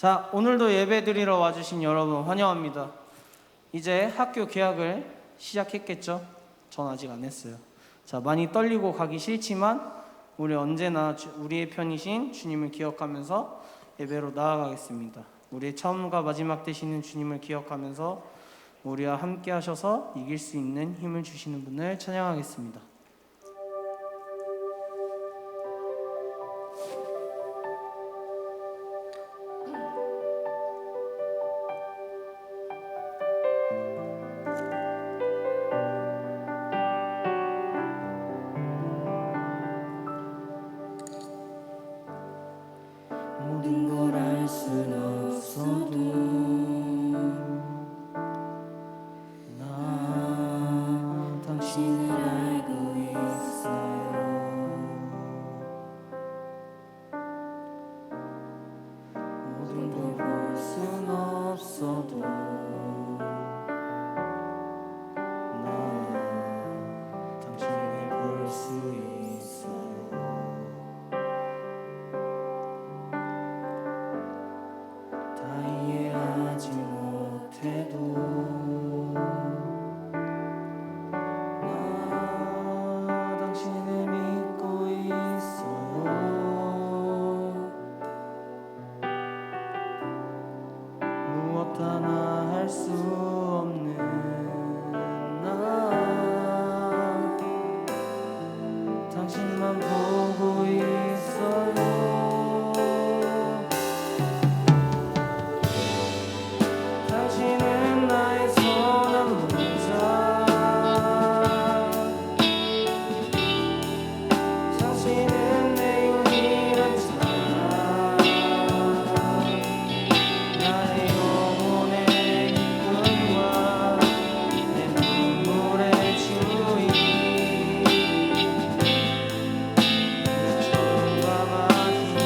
자, 오늘도 예배 드리러 와주신 여러분 환영합니다. 이제 학교 개학을 시작했겠죠? 전 아직 안 했어요. 자, 많이 떨리고 가기 싫지만 우리 언제나 우리의 편이신 주님을 기억하면서 예배로 나아가겠습니다. 우리의 처음과 마지막 되시는 주님을 기억하면서 우리와 함께 하셔서 이길 수 있는 힘을 주시는 분을 찬양하겠습니다. 모든 걸 알 순 없어도 나 당신을 알고 있어요. 모든 걸 볼 순 없어도 나 당신을 볼 수 있어요. 다 이해하지 못해도 나 당신을 믿고 있어요. 무엇 하나 할 수 없는 나 당신만 보고 있어요. 당신은 나의 선한 목자, 당신은 내 유일한 사랑, 나의 영혼의 기쁨과 내 눈물의 주인, 내 처음과 마지막.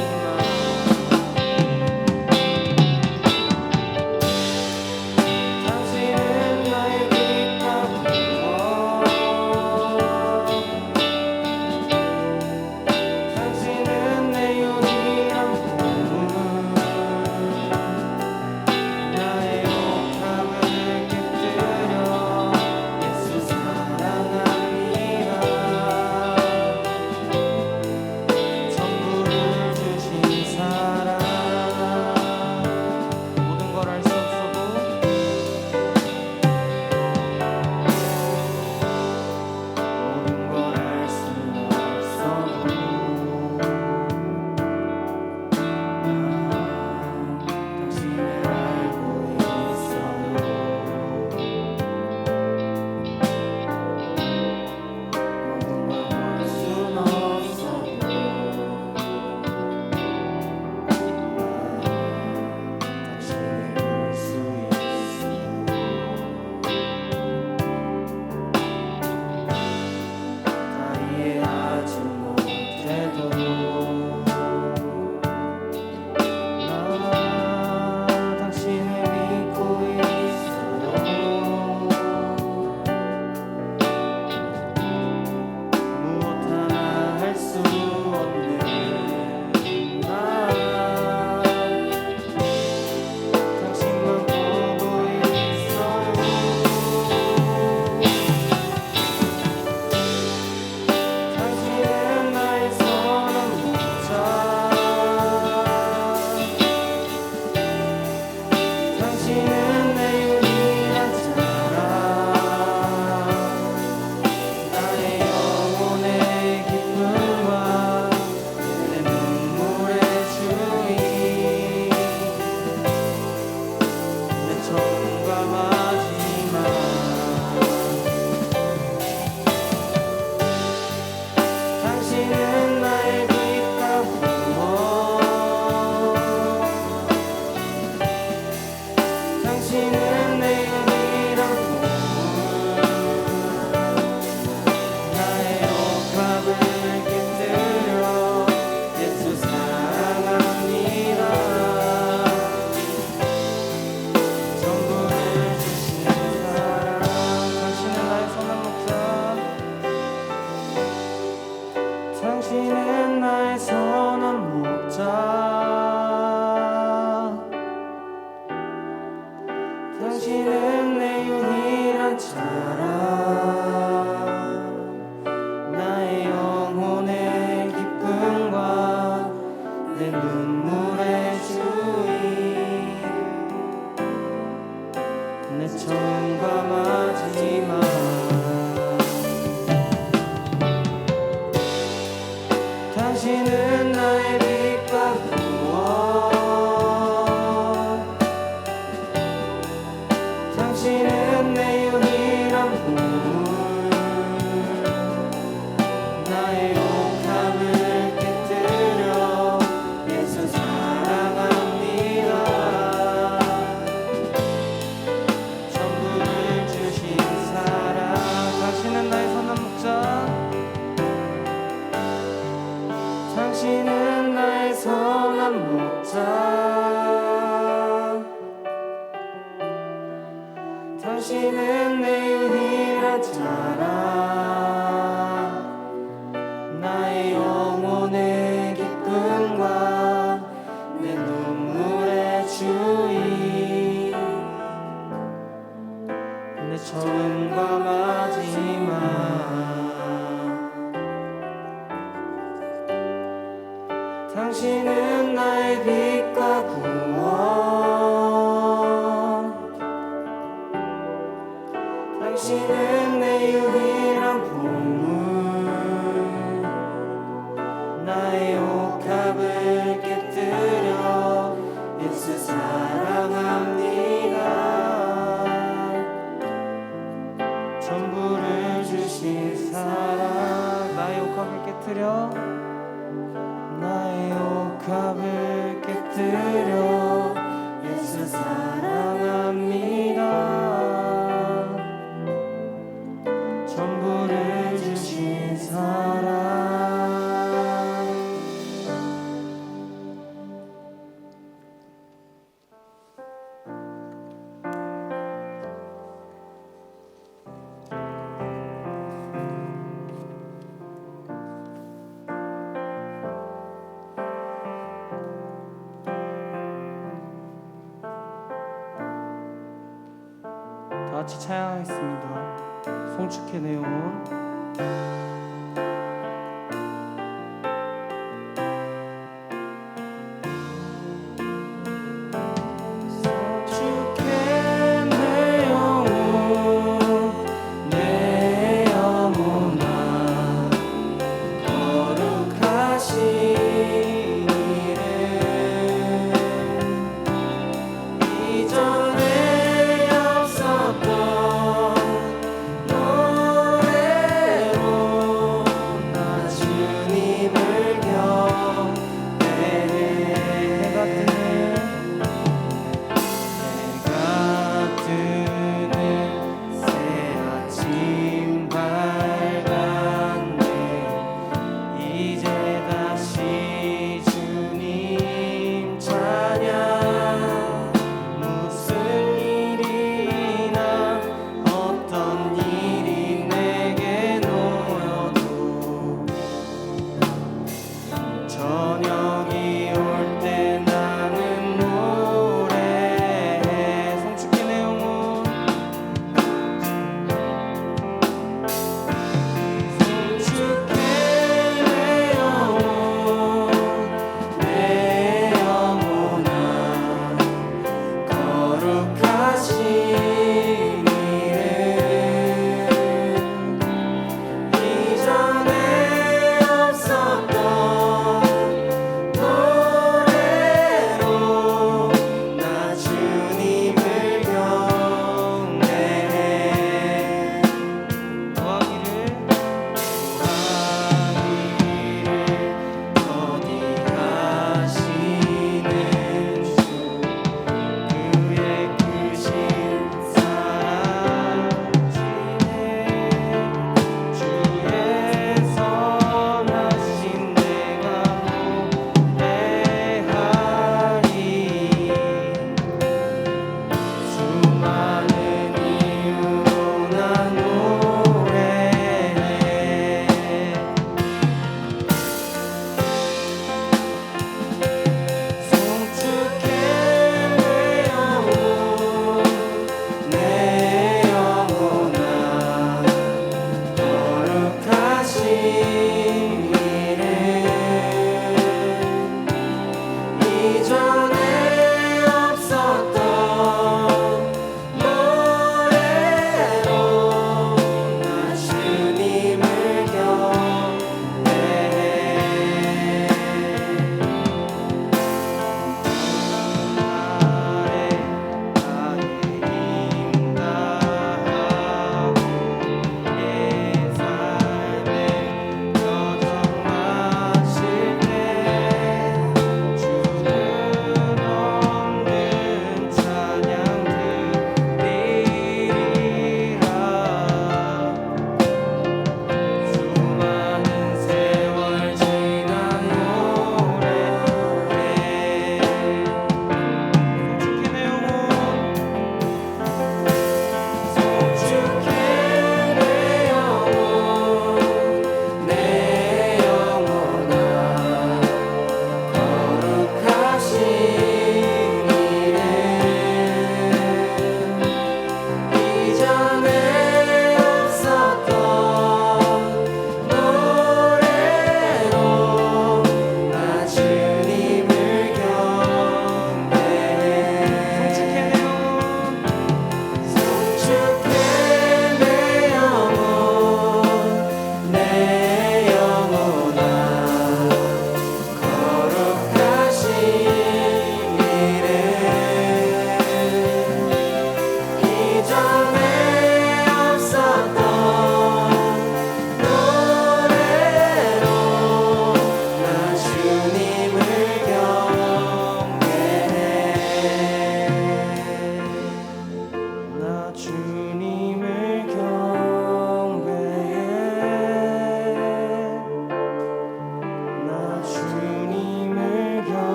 당신은 나의 빛과 빛, 당신은 내 유일한 보물, 나의 옥탑을 깃들여 예수 사랑합니다. 전부를 주신 사랑, 모든 걸 알 수 없어도 모든 걸 알 순 없어도 나 당신을 알고 있어요. 모든 걸 볼 순 없어도 당신을 볼 수 있어요. 다 이해하지 못해도 나 당신을 믿고 있어요. 무엇 하나 할 수 없는 나 당신만 보고 있어요. 당신은 나의 선한 목자, 당신은 내 유일한 사랑, 나의 영혼의 기쁨과 내 눈물의 주인, 내 처음과 마지막. 당신은 나의 빛과 빛, 당신은 내 유일한 보물, 나의 옥탑을 깃들여 예수 사랑합니다. 전부를 주신 사랑, 당신은 나의 선한 목자, 당신은 나의 선한 목자, 당신은 나의 선한 목자 당신은 내 유일한 자랑 나의 영혼의 기쁨과 내 눈물의 주인 내 처음과 마지막 당신은 나의 빛과 구원 당신은 내 유일한 보물 나의 옥합을 깨뜨려 예수 사랑합니다 전부를 주신 사랑 나의 옥합을 깨뜨려 나의 옥합을 깨뜨려 예수 사랑합니다 전부를 주신 사랑 다 같이 찬양하겠습니다. 송축해 내 영혼. 주께 내 영혼 내 영혼아 거룩하신 이름 이전에 없었던 노래로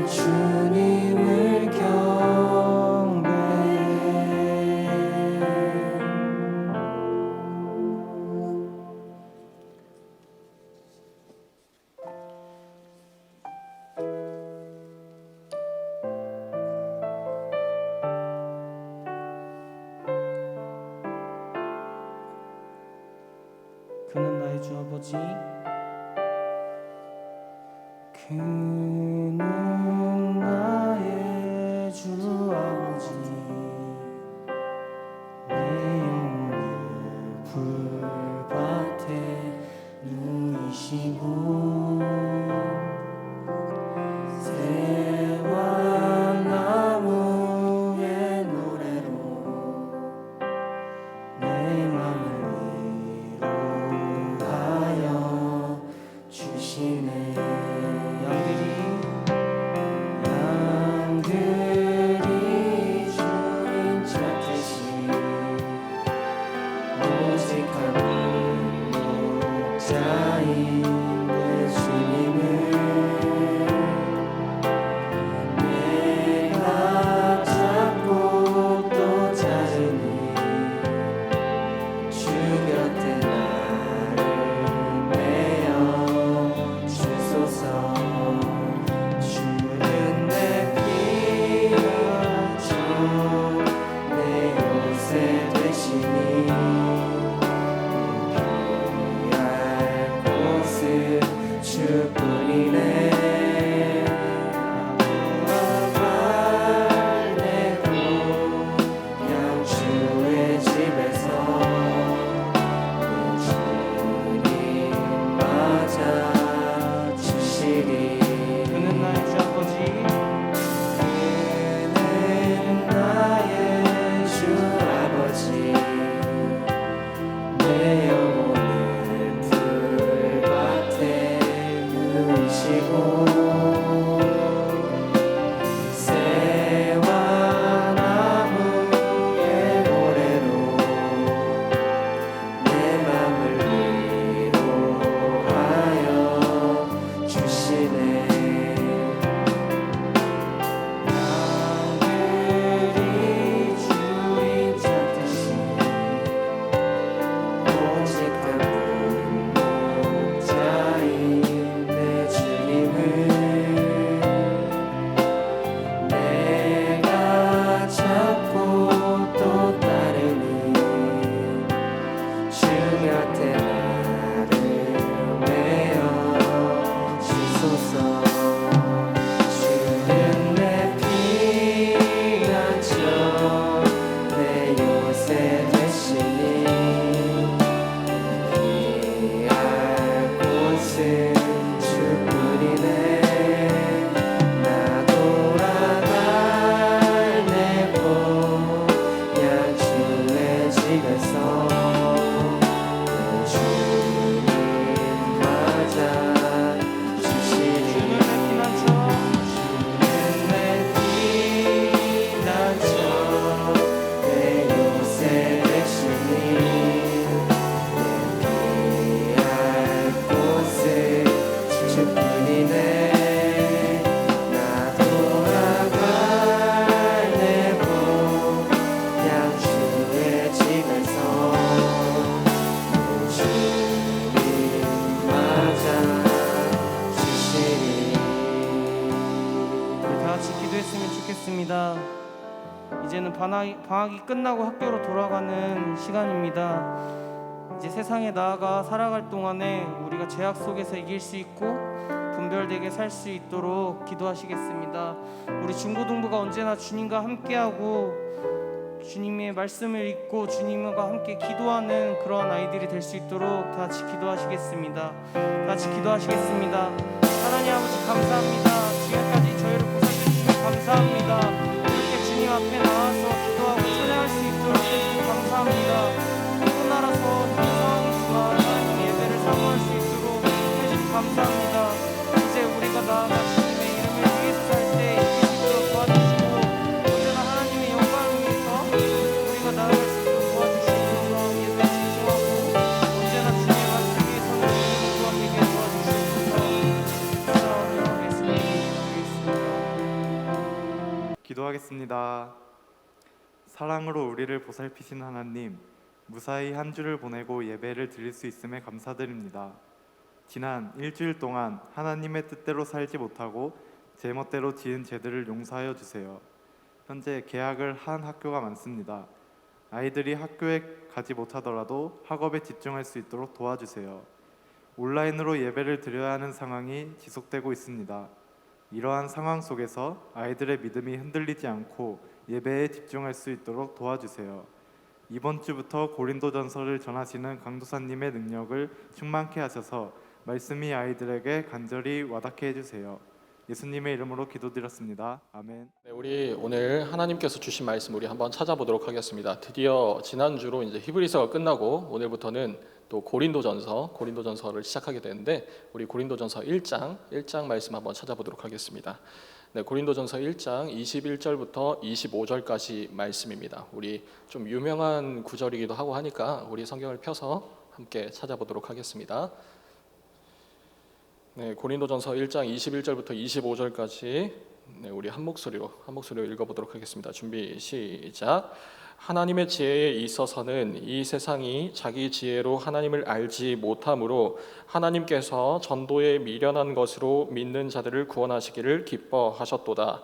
주님을 경배. 그는 나의 주 아버지, 그는 나의 주 아버지, 내 영혼을 불밭에 누이시고 새와 나무의 노래로 내 맘을 위로하여 주시네. 양들이 주인 찾듯이 오직한 목자인 내 주님을 내가 찾고 또 찾으니 주 곁에 나를 메어 주소서. 주는 내 피난처 내 요새 되시니 피할 곳은 주뿐이네. 달래고 양주의 집에서 내 주님 맞아 주시리. 그는 나의 주 아버지, 그는 나의 주 아버지, 내 영혼을 불밭에 누이시고 새와 나무의 노래로 내 맘을 위로하여 주시네. 양들이 주인 찾듯이 오직한 목자인 내 주님을 내가 찾고 또 따르니 주 곁에 나를 메어 주소서. 주는 내 피난처 내 요새 되시니 피할 곳은 주뿐이네. 나 돌아다니고 양주의 집에서 내 주님 맞아 주시리. 주는 내 피난처 내 요새 되시니 피할 곳은 주뿐이네. 나 돌아가려고 양주의 집에서 내 주님 맞아 주시리. 다 같이 기도했으면 좋겠습니다. 이제는 방학이 끝나고 학교로 돌아가는 시간입니다. 이제 세상에 나아가 살아갈 동안에 우리가 죄악 속에서 이길 수 있고 분별되게 살 수 있도록 기도하시겠습니다. 우리 중고등부가 언제나 주님과 함께하고 주님의 말씀을 읽고 주님과 함께 기도하는 그런 아이들이 될 수 있도록 다 같이 기도하시겠습니다. 다 같이 기도하시겠습니다. 하나님 아버지 감사합니다. 지금까지 저희를 보살펴주시면 감사합니다. 이렇게 주님 앞에 나와서 기도하고 찬양할 수 있도록 해주셔서 감사합니다. 힘 나라서 힘든 상황이지만 하나님 예배를 사모할 수 있도록 해주셔서 감사합니다. 이제 우리가 나아가 주님의 이름을 위해서 살 때 이길 수 있도록 도와주시고 언제나 하나님의 영광을 위해서 우리가 나아갈 수 있도록 도와주시옵소서. 예배 집중하고 언제나 주님의 말씀 위에 서는 우리 모두가 되게 도와주시옵소서. 기도하겠습니다. 기도하겠습니다. 사랑으로 우리를 보살피신 하나님, 무사히 한 주를 보내고 예배를 드릴 수 있음에 감사드립니다. 지난 일주일 동안 하나님의 뜻대로 살지 못하고 제멋대로 지은 죄들을 용서하여 주세요. 현재 개학을 한 학교가 많습니다. 아이들이 학교에 가지 못하더라도 학업에 집중할 수 있도록 도와주세요. 온라인으로 예배를 드려야 하는 상황이 지속되고 있습니다. 이러한 상황 속에서 아이들의 믿음이 흔들리지 않고 예배에 집중할 수 있도록 도와주세요. 이번 주부터 고린도전서를 전하시는 강도사님의 능력을 충만케 하셔서 말씀이 아이들에게 간절히 와닿게 해주세요. 예수님의 이름으로 기도드렸습니다. 아멘. 네, 우리 오늘 하나님께서 주신 말씀 우리 한번 찾아보도록 하겠습니다. 드디어 지난주로 이제 히브리서가 끝나고 오늘부터는 또 고린도전서를 시작하게 되는데 우리 고린도전서 1장 말씀 한번 찾아보도록 하겠습니다. 네, 고린도전서 1장 21절부터 25절까지 말씀입니다. 우리 좀 유명한 구절이기도 하고 하니까 우리 성경을 펴서 함께 찾아보도록 하겠습니다. 네, 고린도전서 1장 21절부터 25절까지 우리 한 목소리로 읽어보도록 하겠습니다. 준비 시작. 하나님의 지혜에 있어서는 이 세상이 자기 지혜로 하나님을 알지 못하므로 하나님께서 전도에 미련한 것으로 믿는 자들을 구원하시기를 기뻐하셨도다.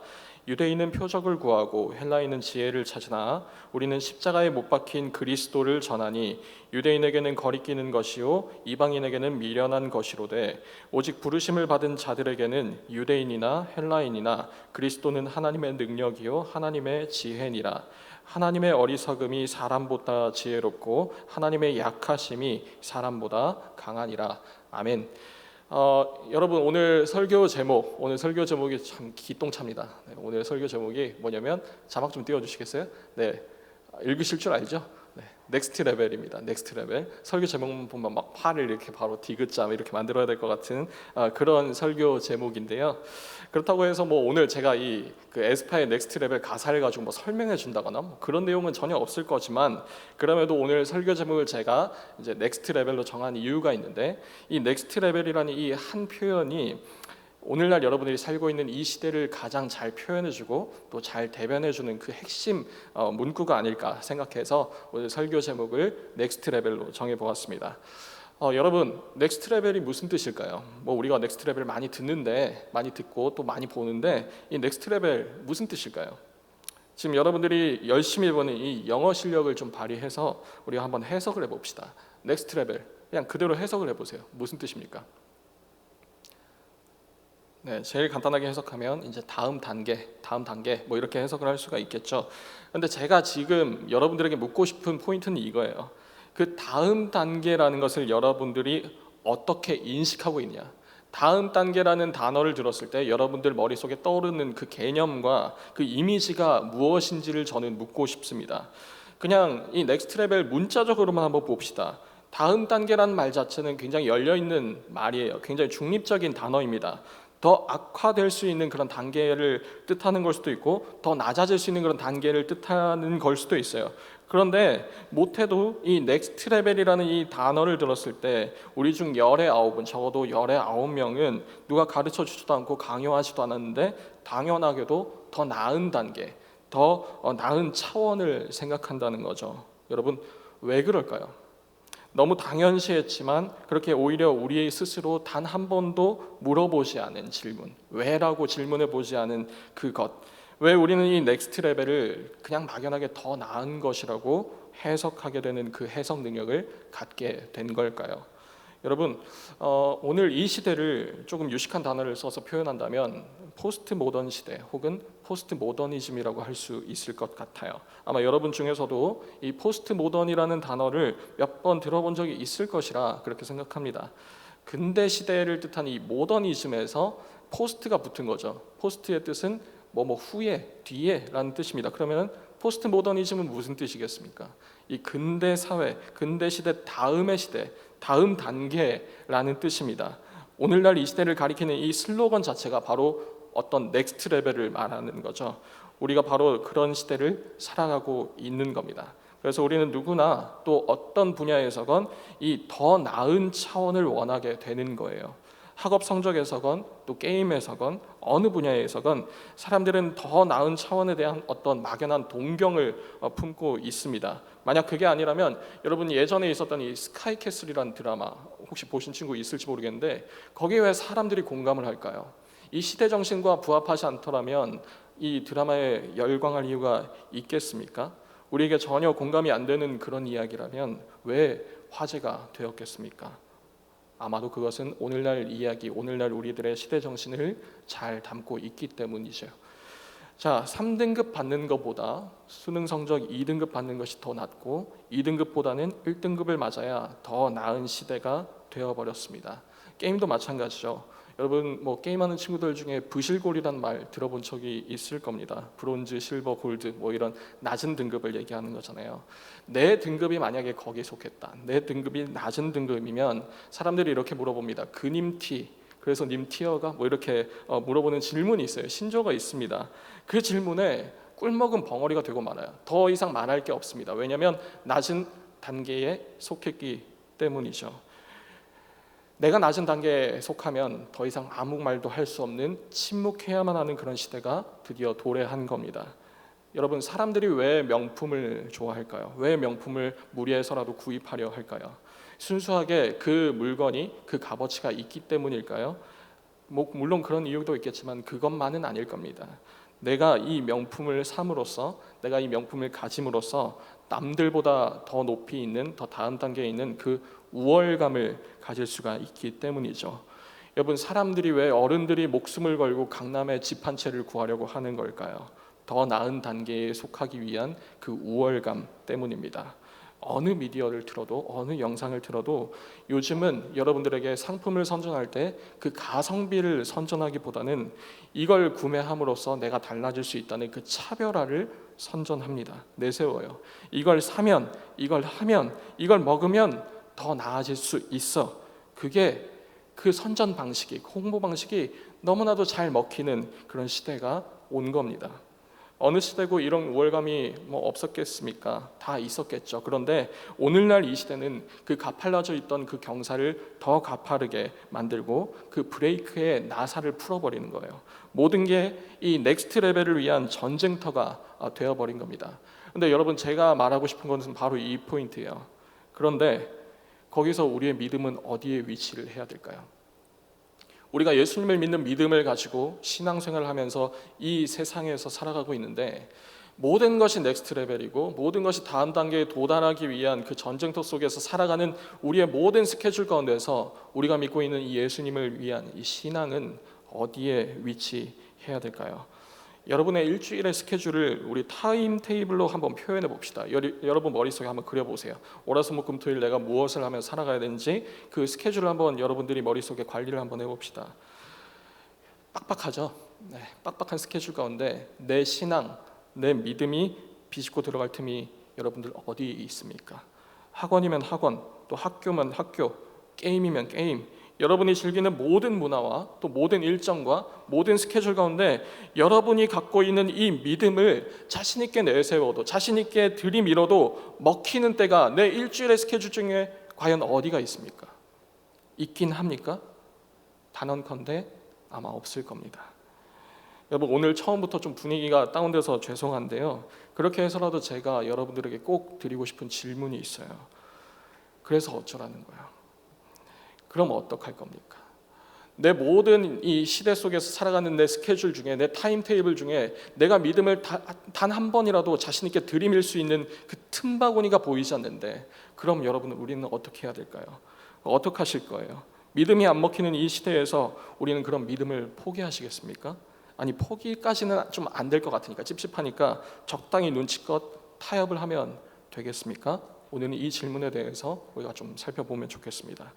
유대인은 표적을 구하고 헬라인은 지혜를 찾으나 우리는 십자가에 못 박힌 그리스도를 전하니 유대인에게는 거리끼는 것이요 이방인에게는 미련한 것이로되 오직 부르심을 받은 자들에게는 유대인이나 헬라인이나 그리스도는 하나님의 능력이요 하나님의 지혜니라. 하나님의 어리석음이 사람보다 지혜롭고 하나님의 약하심이 사람보다 강하니라. 아멘. 여러분 오늘 설교 제목이 참 기똥차입니다. 네, 오늘 설교 제목이 뭐냐면 자막 좀 띄워주시겠어요? 네, 읽으실 줄 알죠? 네, 넥스트 레벨입니다. 넥스트 레벨. 설교 제목만 보면 막 팔을 이렇게 바로 디귿자 이렇게 만들어야 될 것 같은 그런 설교 제목인데요. 그렇다고 해서 뭐 오늘 제가 이 그 에스파의 넥스트 레벨 가사를 가지고 뭐 설명해 준다거나 뭐 그런 내용은 전혀 없을 거지만 그럼에도 오늘 설교 제목을 제가 이제 넥스트 레벨로 정한 이유가 있는데 이 넥스트 레벨이라는 이 한 표현이 오늘날 여러분들이 살고 있는 이 시대를 가장 잘 표현해주고 또 잘 대변해주는 그 핵심 문구가 아닐까 생각해서 오늘 설교 제목을 넥스트 레벨로 정해보았습니다. 여러분 넥스트 레벨이 무슨 뜻일까요? 뭐 우리가 넥스트 레벨 많이 듣고 또 많이 보는데 이 넥스트 레벨 무슨 뜻일까요? 지금 여러분들이 열심히 해보는 이 영어 실력을 좀 발휘해서 우리가 한번 해석을 해봅시다. 넥스트 레벨 그냥 그대로 해석을 해보세요. 무슨 뜻입니까? 네, 제일 간단하게 해석하면 이제 다음 단계 뭐 이렇게 해석을 할 수가 있겠죠. 근데 제가 지금 여러분들에게 묻고 싶은 포인트는 이거예요. 그 다음 단계라는 것을 여러분들이 어떻게 인식하고 있냐? 다음 단계라는 단어를 들었을 때 여러분들 머릿속에 떠오르는 그 개념과 그 이미지가 무엇인지를 저는 묻고 싶습니다. 그냥 이 넥스트 레벨 문자적으로만 한번 봅시다. 다음 단계라는 말 자체는 굉장히 열려있는 말이에요. 굉장히 중립적인 단어입니다. 더 악화될 수 있는 그런 단계를 뜻하는 걸 수도 있고 더 낮아질 수 있는 그런 단계를 뜻하는 걸 수도 있어요. 그런데 못해도 이 넥스트 레벨이라는 이 단어를 들었을 때 우리 중 열의 9은 적어도 열의 9명은 누가 가르쳐 주지도 않고 강요하지도 않았는데 당연하게도 더 나은 단계, 더 나은 차원을 생각한다는 거죠. 여러분 왜 그럴까요? 너무 당연시했지만 그렇게 오히려 우리 스스로 단 한 번도 물어보지 않은 질문, 왜라고 질문해 보지 않은 그것, 왜 우리는 이 넥스트 레벨을 그냥 막연하게 더 나은 것이라고 해석하게 되는 그 해석 능력을 갖게 된 걸까요? 여러분 오늘 이 시대를 조금 유식한 단어를 써서 표현한다면 포스트 모던 시대 혹은 포스트 모더니즘이라고 할 수 있을 것 같아요. 아마 여러분 중에서도 이 포스트 모던이라는 단어를 몇 번 들어본 적이 있을 것이라 그렇게 생각합니다. 근대 시대를 뜻하는 이 모더니즘에서 포스트가 붙은 거죠. 포스트의 뜻은 뭐뭐 후에, 뒤에라는 뜻입니다. 그러면 포스트 모더니즘은 무슨 뜻이겠습니까? 이 근대 사회, 근대 시대 다음의 시대, 다음 단계라는 뜻입니다. 오늘날 이 시대를 가리키는 이 슬로건 자체가 바로 어떤 넥스트 레벨을 말하는 거죠. 우리가 바로 그런 시대를 살아가고 있는 겁니다. 그래서 우리는 누구나 또 어떤 분야에서건 이 더 나은 차원을 원하게 되는 거예요. 학업 성적에서건 또 게임에서건 어느 분야에서건 사람들은 더 나은 차원에 대한 어떤 막연한 동경을 품고 있습니다. 만약 그게 아니라면 여러분 예전에 있었던 이 스카이캐슬이라는 드라마 혹시 보신 친구 있을지 모르겠는데 거기에 왜 사람들이 공감을 할까요? 이 시대 정신과 부합하지 않더라면 이 드라마에 열광할 이유가 있겠습니까? 우리에게 전혀 공감이 안 되는 그런 이야기라면 왜 화제가 되었겠습니까? 아마도 그것은 오늘날 이야기, 오늘날 우리들의 시대 정신을 잘 담고 있기 때문이죠. 자, 3등급 받는 것보다 수능 성적 2등급 받는 것이 더 낫고 2등급보다는 1등급을 맞아야 더 나은 시대가 되어버렸습니다. 게임도 마찬가지죠. 여러분 뭐 게임하는 친구들 중에 부실골이란 말 들어본 적이 있을 겁니다. 브론즈, 실버, 골드 뭐 이런 낮은 등급을 얘기하는 거잖아요. 내 등급이 만약에 거기에 속했다. 내 등급이 낮은 등급이면 사람들이 이렇게 물어봅니다. 그님 티, 그래서 님 티어가 뭐 이렇게 물어보는 질문이 있어요. 신조어가 있습니다. 그 질문에 꿀먹은 벙어리가 되고 말아요. 더 이상 말할 게 없습니다. 왜냐하면 낮은 단계에 속했기 때문이죠. 내가 낮은 단계에 속하면 더 이상 아무 말도 할 수 없는 침묵해야만 하는 그런 시대가 드디어 도래한 겁니다. 여러분 사람들이 왜 명품을 좋아할까요? 왜 명품을 무리해서라도 구입하려 할까요? 순수하게 그 물건이 그 값어치가 있기 때문일까요? 물론 그런 이유도 있겠지만 그것만은 아닐 겁니다. 내가 이 명품을 삼으로써, 내가 이 명품을 가짐으로써 남들보다 더 높이 있는, 더 다음 단계에 있는 그 우월감을 가질 수가 있기 때문이죠. 여러분 사람들이 왜 어른들이 목숨을 걸고 강남에 집 한 채를 구하려고 하는 걸까요? 더 나은 단계에 속하기 위한 그 우월감 때문입니다. 어느 미디어를 틀어도 어느 영상을 틀어도 요즘은 여러분들에게 상품을 선전할 때 그 가성비를 선전하기보다는 이걸 구매함으로써 내가 달라질 수 있다는 그 차별화를 선전합니다. 내세워요. 이걸 사면, 이걸 하면, 이걸 먹으면 더 나아질 수 있어. 그게 그 선전 방식이, 홍보 방식이 너무나도 잘 먹히는 그런 시대가 온 겁니다. 어느 시대고 이런 우월감이 뭐 없었겠습니까? 다 있었겠죠. 그런데 오늘날 이 시대는 그 가팔라져 있던 그 경사를 더 가파르게 만들고 그 브레이크의 나사를 풀어버리는 거예요. 모든 게 이 넥스트 레벨을 위한 전쟁터가 되어버린 겁니다. 근데 여러분 제가 말하고 싶은 것은 바로 이 포인트예요. 그런데 거기서 우리의 믿음은 어디에 위치를 해야 될까요? 우리가 예수님을 믿는 믿음을 가지고 신앙생활을 하면서 이 세상에서 살아가고 있는데 모든 것이 넥스트 레벨이고 모든 것이 다음 단계에 도달하기 위한 그 전쟁터 속에서 살아가는 우리의 모든 스케줄 가운데서 우리가 믿고 있는 이 예수님을 위한 이 신앙은 어디에 위치해야 될까요? 여러분의 일주일의 스케줄을 우리 타임 테이블로 한번 표현해 봅시다. 여러분 머릿속에 한번 그려보세요. 월화수목금토일 내가 무엇을 하며 살아가야 되는지 그 스케줄을 한번 여러분들이 머릿속에 관리를 한번 해봅시다. 빡빡하죠? 네, 빡빡한 스케줄 가운데 내 신앙, 내 믿음이 비집고 들어갈 틈이 여러분들 어디 있습니까? 학원이면 학원, 또 학교면 학교, 게임이면 게임, 여러분이 즐기는 모든 문화와 또 모든 일정과 모든 스케줄 가운데 여러분이 갖고 있는 이 믿음을 자신 있게 내세워도 자신 있게 들이밀어도 먹히는 때가 내 일주일의 스케줄 중에 과연 어디가 있습니까? 있긴 합니까? 단언컨대 아마 없을 겁니다. 여러분 오늘 처음부터 좀 분위기가 다운돼서 죄송한데요. 그렇게 해서라도 제가 여러분들에게 꼭 드리고 싶은 질문이 있어요. 그래서 어쩌라는 거야? 그럼 어떡할 겁니까? 내 모든 이 시대 속에서 살아가는 내 스케줄 중에 내 타임 테이블 중에 내가 믿음을 단 한 번이라도 자신 있게 들이밀 수 있는 그 틈바구니가 보이지 않는데 그럼 여러분 우리는 어떻게 해야 될까요? 어떻게 하실 거예요? 믿음이 안 먹히는 이 시대에서 우리는 그런 믿음을 포기하시겠습니까? 아니 포기까지는 좀 안 될 것 같으니까 찝찝하니까 적당히 눈치껏 타협을 하면 되겠습니까? 오늘은 이 질문에 대해서 우리가 좀 살펴보면 좋겠습니다.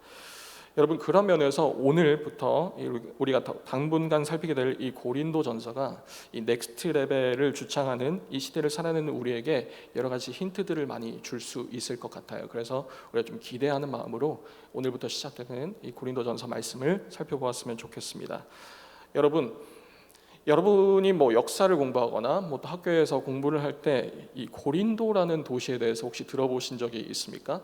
여러분 그런 면에서 오늘부터 우리가 당분간 살피게 될 이 고린도전서가 이 넥스트 레벨을 주창하는 이 시대를 살아내는 우리에게 여러 가지 힌트들을 많이 줄 수 있을 것 같아요. 그래서 우리가 좀 기대하는 마음으로 오늘부터 시작되는 이 고린도전서 말씀을 살펴보았으면 좋겠습니다. 여러분이 뭐 역사를 공부하거나 뭐 또 학교에서 공부를 할 때 이 고린도라는 도시에 대해서 혹시 들어보신 적이 있습니까?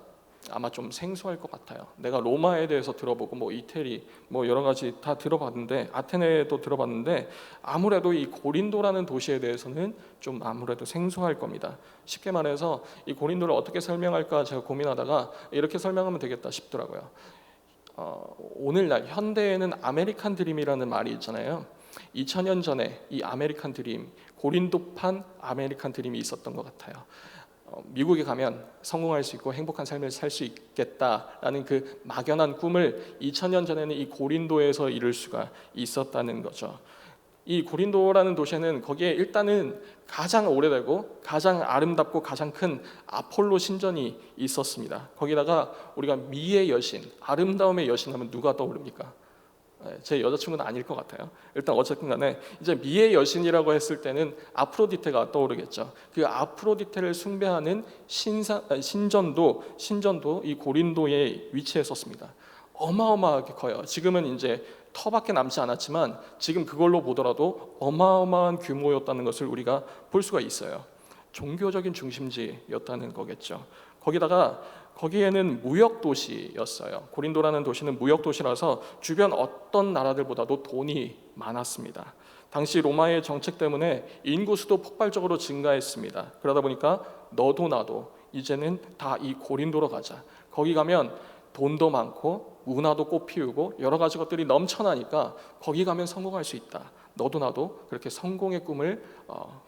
아마 좀 생소할 것 같아요. 내가 로마에 대해서 들어보고 뭐 이태리 뭐 여러 가지 다 들어봤는데, 아테네도 들어봤는데 아무래도 이 고린도라는 도시에 대해서는 좀 아무래도 생소할 겁니다. 쉽게 말해서 이 고린도를 어떻게 설명할까 제가 고민하다가 이렇게 설명하면 되겠다 싶더라고요. 오늘날 현대에는 아메리칸 드림이라는 말이 있잖아요. 2000년 전에 이 아메리칸 드림, 고린도판 아메리칸 드림이 있었던 것 같아요. 미국에 가면 성공할 수 있고 행복한 삶을 살 수 있겠다라는 그 막연한 꿈을 2000년 전에는 이 고린도에서 이룰 수가 있었다는 거죠. 이 고린도라는 도시는 거기에 일단은 가장 오래되고 가장 아름답고 가장 큰 아폴로 신전이 있었습니다. 거기다가 우리가 미의 여신, 아름다움의 여신 하면 누가 떠오릅니까? 제 여자친구는 아닐 것 같아요. 일단 어쨌든 간에 이제 미의 여신이라고 했을 때는 아프로디테가 떠오르겠죠. 그 아프로디테를 숭배하는 신전도 이 고린도에 위치했었습니다. 어마어마하게 커요. 지금은 이제 터밖에 남지 않았지만 지금 그걸로 보더라도 어마어마한 규모였다는 것을 우리가 볼 수가 있어요. 종교적인 중심지였다는 거겠죠. 거기에는 무역 도시였어요. 고린도라는 도시는 무역 도시라서 주변 어떤 나라들보다도 돈이 많았습니다. 당시 로마의 정책 때문에 인구 수도 폭발적으로 증가했습니다. 그러다 보니까 너도 나도 이제는 다 이 고린도로 가자. 거기 가면 돈도 많고 문화도 꽃피우고 여러 가지 것들이 넘쳐나니까 거기 가면 성공할 수 있다. 너도 나도 그렇게 성공의 꿈을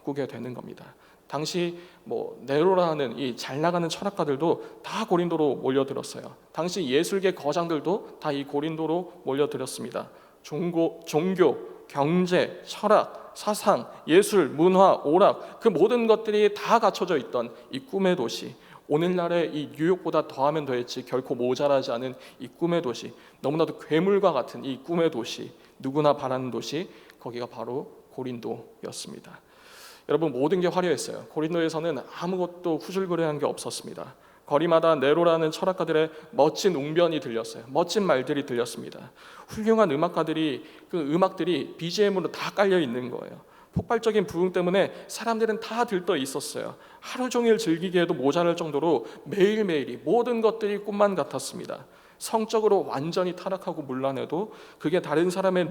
꾸게 되는 겁니다. 당시 뭐 네로라는 이 잘 나가는 철학가들도 다 고린도로 몰려들었어요. 당시 예술계 거장들도 다 이 고린도로 몰려들었습니다. 종교, 경제, 철학, 사상, 예술, 문화, 오락 그 모든 것들이 다 갖춰져 있던 이 꿈의 도시. 오늘날의 이 뉴욕보다 더하면 더했지 결코 모자라지 않은 이 꿈의 도시, 너무나도 괴물과 같은 이 꿈의 도시, 누구나 바라는 도시, 거기가 바로 고린도였습니다. 여러분, 모든 게 화려했어요. 고린도에서는 아무것도 후줄그레한 게 없었습니다. 거리마다 네로라는 철학가들의 멋진 웅변이 들렸어요. 멋진 말들이 들렸습니다. 훌륭한 음악가들이 그 음악들이 BGM으로 다 깔려 있는 거예요. 폭발적인 부흥 때문에 사람들은 다 들떠 있었어요. 하루 종일 즐기기에도 모자랄 정도로 매일매일이 모든 것들이 꿈만 같았습니다. 성적으로 완전히 타락하고 문란해도 그게 다른 사람의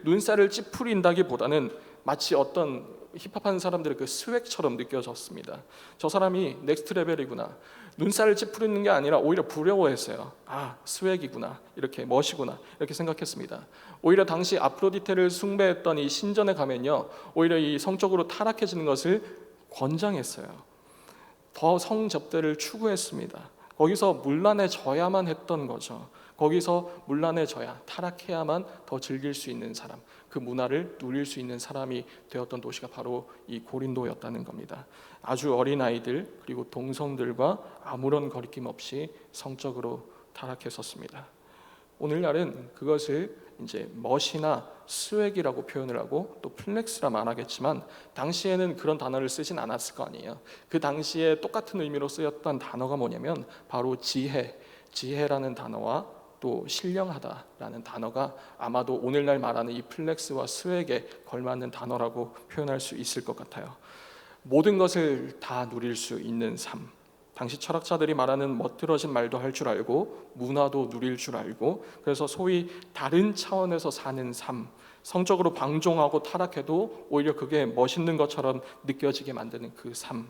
눈살을 찌푸린다기보다는 마치 어떤 힙합하는 사람들의 그 스웩처럼 느껴졌습니다. 저 사람이 넥스트 레벨이구나. 눈살을 찌푸리는 게 아니라 오히려 부러워했어요. 아, 스웩이구나. 이렇게 멋이구나. 이렇게 생각했습니다. 오히려 당시 아프로디테를 숭배했던 이 신전에 가면요, 오히려 이 성적으로 타락해지는 것을 권장했어요. 더 성접대를 추구했습니다. 거기서 문란해져야만 했던 거죠. 거기서 문란해져야, 타락해야만 더 즐길 수 있는 사람, 그 문화를 누릴 수 있는 사람이 되었던 도시가 바로 이 고린도였다는 겁니다. 아주 어린 아이들 그리고 동성들과 아무런 거리낌 없이 성적으로 타락했었습니다. 오늘날은 그것을 이제 멋이나 스웩이라고 표현을 하고 또 플렉스라 말하겠지만, 당시에는 그런 단어를 쓰진 않았을 거 아니에요. 그 당시에 똑같은 의미로 쓰였던 단어가 뭐냐면 바로 지혜라는 단어와 또 신령하다라는 단어가 아마도 오늘날 말하는 이 플렉스와 스웩에 걸맞는 단어라고 표현할 수 있을 것 같아요. 모든 것을 다 누릴 수 있는 삶, 당시 철학자들이 말하는 멋들어진 말도 할 줄 알고 문화도 누릴 줄 알고, 그래서 소위 다른 차원에서 사는 삶, 성적으로 방종하고 타락해도 오히려 그게 멋있는 것처럼 느껴지게 만드는 그 삶,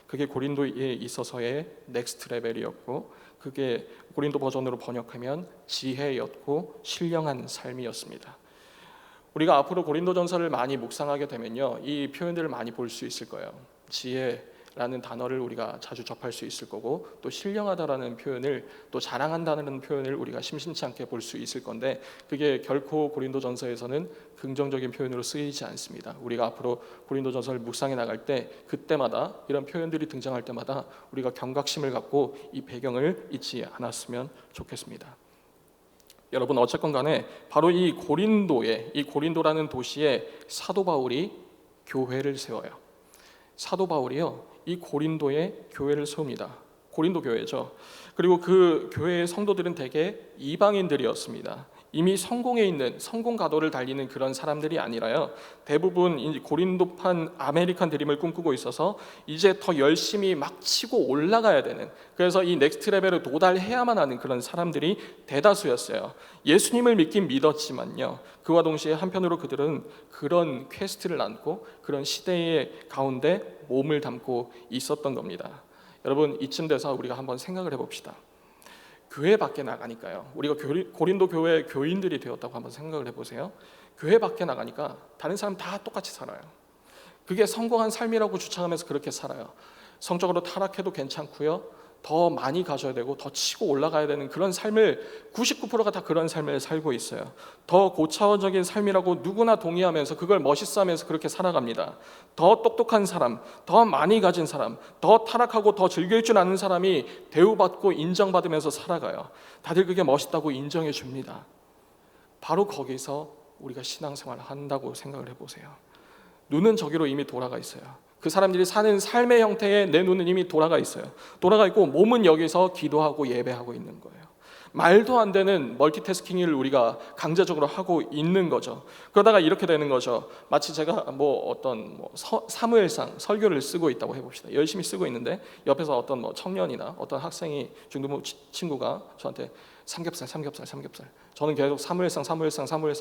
그게 고린도에 있어서의 넥스트 레벨이었고, 그게 고린도 버전으로 번역하면 지혜였고 신령한 삶이었습니다. 우리가 앞으로 고린도전서를 많이 묵상하게 되면요, 이 표현들을 많이 볼 수 있을 거예요. 지혜라는 단어를 우리가 자주 접할 수 있을 거고, 또 신령하다라는 표현을, 또 자랑한다는 표현을 우리가 심심치 않게 볼 수 있을 건데, 그게 결코 고린도전서에서는 긍정적인 표현으로 쓰이지 않습니다. 우리가 앞으로 고린도전서를 묵상해 나갈 때 그때마다 이런 표현들이 등장할 때마다 우리가 경각심을 갖고 이 배경을 잊지 않았으면 좋겠습니다. 여러분, 어쨌건 간에 바로 이 고린도라는 도시에 사도 바울이 교회를 세워요. 사도 바울이요, 이 고린도에 교회를 세웁니다. 고린도 교회죠. 그리고 그 교회의 성도들은 대개 이방인들이었습니다. 이미 성공에 있는 성공 가도를 달리는 그런 사람들이 아니라요. 대부분 이 고린도판 아메리칸 드림을 꿈꾸고 있어서 이제 더 열심히 막 치고 올라가야 되는, 그래서 이 넥스트 레벨을 도달해야만 하는 그런 사람들이 대다수였어요. 예수님을 믿긴 믿었지만요. 그와 동시에 한편으로 그들은 그런 퀘스트를 안고 그런 시대의 가운데 몸을 담고 있었던 겁니다. 여러분, 이쯤 돼서 우리가 한번 생각을 해봅시다. 교회 밖에 나가니까요. 우리가 고린도 교회 교인들이 되었다고 한번 생각을 해보세요. 교회 밖에 나가니까 다른 사람 다 똑같이 살아요. 그게 성공한 삶이라고 주장하면서 그렇게 살아요. 성적으로 타락해도 괜찮고요. 더 많이 가져야 되고 더 치고 올라가야 되는 그런 삶을 99%가 다 그런 삶을 살고 있어요. 더 고차원적인 삶이라고 누구나 동의하면서 그걸 멋있어하면서 그렇게 살아갑니다. 더 똑똑한 사람, 더 많이 가진 사람, 더 타락하고 더 즐길 줄 아는 사람이 대우받고 인정받으면서 살아가요. 다들 그게 멋있다고 인정해 줍니다. 바로 거기서 우리가 신앙생활을 한다고 생각을 해보세요. 눈은 저기로 이미 돌아가 있어요. 그 사람들이 사는 삶의 형태에 내 눈은 이미 돌아가 있어요. 돌아가 있고 몸은 여기서 기도하고 예배하고 있는 거예요. 말도 안 되는 멀티태스킹을 우리가 강제적으로 하고 있는 거죠. 그러다가 이렇게 되는 거죠. 마치 제가 사무엘상 설교를 쓰고 있다고 해봅시다. 열심히 쓰고 있는데 옆에서 어떤 청년이나 어떤 학생이 중등부 친구가 저한테 삼겹살. 저는 계속 사무엘상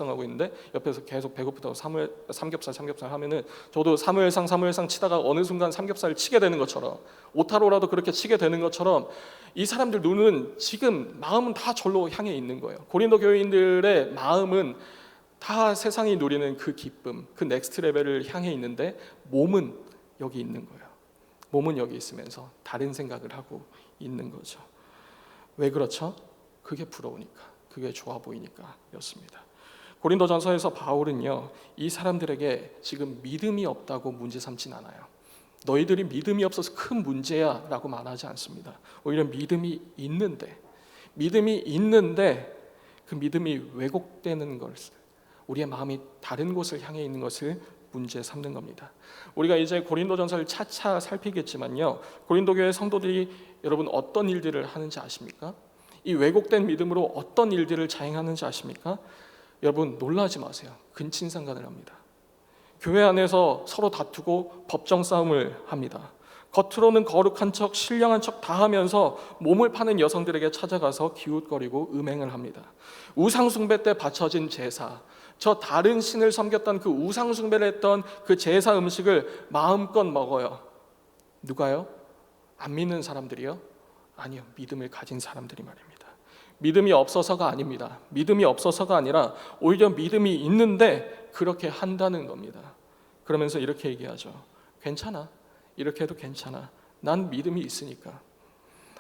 하고 있는데 옆에서 계속 배고프다고 삼겹살 하면은 저도 사무엘상 치다가 어느 순간 삼겹살을 치게 되는 것처럼, 오타로라도 그렇게 치게 되는 것처럼 이 사람들 눈은 지금 마음은 다 절로 향해 있는 거예요. 고린도 교인들의 마음은 다 세상이 누리는 그 기쁨, 그 넥스트 레벨을 향해 있는데 몸은 여기 있는 거예요. 몸은 여기 있으면서 다른 생각을 하고 있는 거죠. 왜 그렇죠? 그게 부러우니까, 그게 좋아 보이니까 였습니다. 고린도전서에서 바울은요, 이 사람들에게 지금 믿음이 없다고 문제 삼진 않아요. 너희들이 믿음이 없어서 큰 문제야 라고 말하지 않습니다. 오히려 믿음이 있는데 그 믿음이 왜곡되는 것을, 우리의 마음이 다른 곳을 향해 있는 것을 문제 삼는 겁니다. 우리가 이제 고린도전서를 차차 살피겠지만요, 고린도 교회 성도들이 여러분 어떤 일들을 하는지 아십니까? 이 왜곡된 믿음으로 어떤 일들을 자행하는지 아십니까? 여러분 놀라지 마세요. 근친상간을 합니다. 교회 안에서 서로 다투고 법정 싸움을 합니다. 겉으로는 거룩한 척, 신령한 척 다 하면서 몸을 파는 여성들에게 찾아가서 기웃거리고 음행을 합니다. 우상숭배 때 바쳐진 제사, 저 다른 신을 섬겼던 그 우상숭배를 했던 그 제사 음식을 마음껏 먹어요. 누가요? 안 믿는 사람들이요? 아니요, 믿음을 가진 사람들이 말입니다. 믿음이 없어서가 아닙니다. 믿음이 없어서가 아니라 오히려 믿음이 있는데 그렇게 한다는 겁니다. 그러면서 이렇게 얘기하죠. 괜찮아. 이렇게 해도 괜찮아. 난 믿음이 있으니까.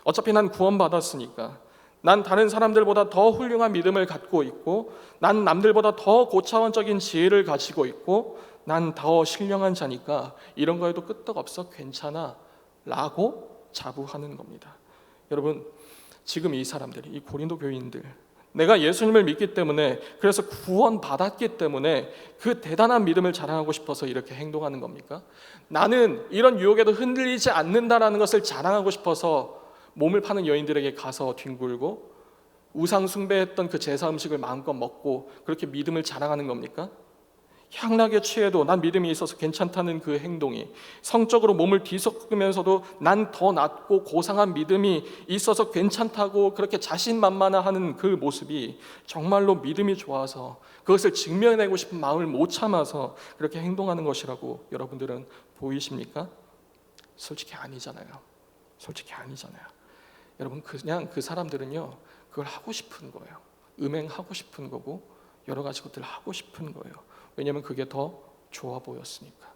어차피 난 구원받았으니까. 난 다른 사람들보다 더 훌륭한 믿음을 갖고 있고, 난 남들보다 더 고차원적인 지혜를 가지고 있고, 난 더 신령한 자니까 이런 거에도 끄떡없어. 괜찮아 라고 자부하는 겁니다. 여러분, 지금 이 사람들이, 이 고린도 교인들, 내가 예수님을 믿기 때문에, 그래서 구원받았기 때문에 그 대단한 믿음을 자랑하고 싶어서 이렇게 행동하는 겁니까? 나는 이런 유혹에도 흔들리지 않는다라는 것을 자랑하고 싶어서 몸을 파는 여인들에게 가서 뒹굴고 우상 숭배했던 그 제사 음식을 마음껏 먹고 그렇게 믿음을 자랑하는 겁니까? 향락에 취해도 난 믿음이 있어서 괜찮다는 그 행동이, 성적으로 몸을 뒤섞으면서도 난 더 낫고 고상한 믿음이 있어서 괜찮다고 그렇게 자신만만하는 그 모습이 정말로 믿음이 좋아서 그것을 증명해내고 싶은 마음을 못 참아서 그렇게 행동하는 것이라고 여러분들은 보이십니까? 솔직히 아니잖아요. 여러분, 그냥 그 사람들은요, 그걸 하고 싶은 거예요. 음행하고 싶은 거고 여러 가지 것들을 하고 싶은 거예요. 왜냐하면 그게 더 좋아 보였으니까.